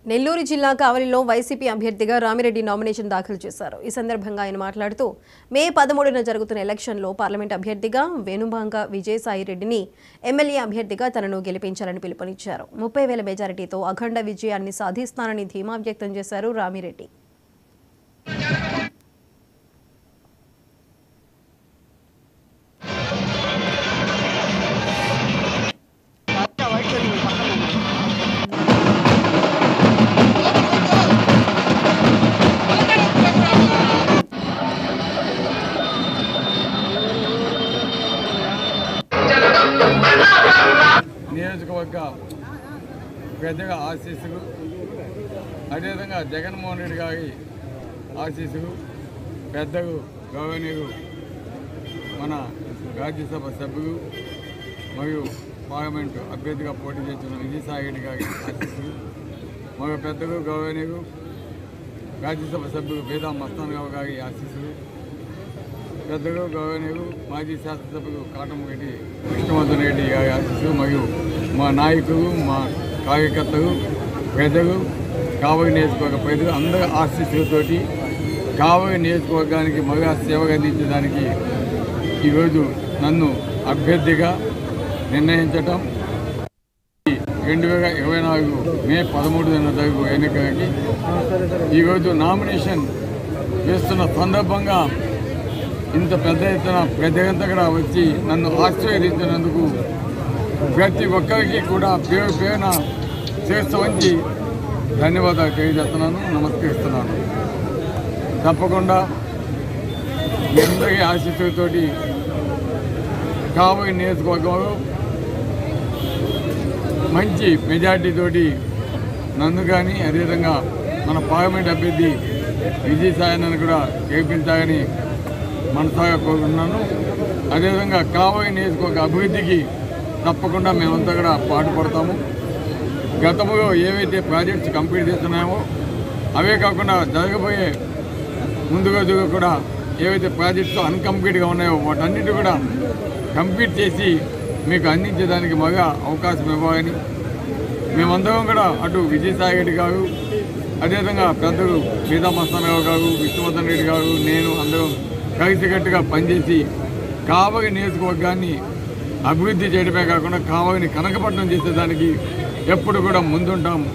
నెల్లూరు జిల్లా కావలిలో వైసీపీ అభ్యర్థిగా రామిరెడ్డి నామినేషన్ దాఖలు చేశారు. ఈ సందర్భంగా ఆయన మాట్లాడుతూ మే 13న జరుగుతున్న ఎలక్షన్లో పార్లమెంట్ అభ్యర్థిగా వేణుభాంగ విజయసాయిరెడ్డిని ఎమ్మెల్యే అభ్యర్థిగా తనను గెలిపించాలని పిలుపునిచ్చారు. 30,000 మెజారిటీతో అఖండ విజయాన్ని సాధిస్తానని ధీమా వ్యక్తం చేశారు రామిరెడ్డి. నియోజకవర్గ పెద్దగా ఆశీస్సులు, అదేవిధంగా జగన్మోహన్ రెడ్డి గారి ఆశీస్సులు, పెద్దలు గౌరవనీయులు మన రాజ్యసభ సభ్యులు మరియు పార్లమెంటు అభ్యర్థిగా పోటీ చేస్తున్న విజయసాయి రెడ్డి గారి ఆశీస్సులు, మరియు పెద్దలు గౌరవనీయులు రాజ్యసభ సభ్యులు వేదా మస్తానరావు గారి ఆశీస్సులు, పెద్దలు గౌరవనీయులు మాజీ శాసనసభ్యులు కాటమరెడ్డి విష్ణువర్ధన్ రెడ్డి గారి ఆశీస్సులు, మరియు మా నాయకులు, మా కార్యకర్తలు, ప్రజలు, కావలి నియోజకవర్గ ప్రజలు అందరి ఆశీస్సులతోటి కావలి నియోజకవర్గానికి మరో సేవలు అందించడానికి ఈరోజు నన్ను అభ్యర్థిగా నిర్ణయించటం 2024 మే 13న జరుగు ఎన్నికలకి ఈరోజు నామినేషన్ వేస్తున్న సందర్భంగా ఇంత పెద్ద ఎత్తున ప్రజలంతా కూడా వచ్చి నన్ను ఆశీర్వదించినందుకు ప్రతి ఒక్కరికి కూడా పేరు పేరున శిరస్సు వంచి ధన్యవాదాలు తెలియజేస్తున్నాను, నమస్కరిస్తున్నాను. తప్పకుండా మీ అందరి ఆశీస్సులతోటి కావలి నియోజకవర్గంలో మంచి మెజార్టీతోటి నన్ను కానీ అదేవిధంగా మన పార్లమెంట్ అభ్యర్థి విజయసాయిని కూడా గెలిపించాలని మనసాగా కోరుకుంటున్నాను. అదేవిధంగా కావలి నియోజకవర్గ అభివృద్ధికి తప్పకుండా మేమంతా కూడా పాటుపడతాము. గతంలో ఏవైతే ప్రాజెక్ట్స్ కంప్లీట్ చేస్తున్నామో అవే కాకుండా జరగబోయే ముందు రోజుగా కూడా ఏవైతే ప్రాజెక్ట్స్ అన్కంప్లీట్గా ఉన్నాయో వాటన్నిటి కూడా కంప్లీట్ చేసి మీకు అందించేదానికి మగా అవకాశం ఇవ్వాలని మేమందరం కూడా అటు విజయసాయి రెడ్డి గారు, అదేవిధంగా పెద్దలు వేదా మస్తానరావు గారు, విష్ణువర్ధన్ రెడ్డి గారు, నేను అందరం కలిసికట్టుగా పనిచేసి కావలి నియోజకవర్గాన్ని అభివృద్ధి చేయడమే కాకుండా కావలిని కనకపట్నం చేసేదానికి ఎప్పుడు కూడా ముందుంటాము.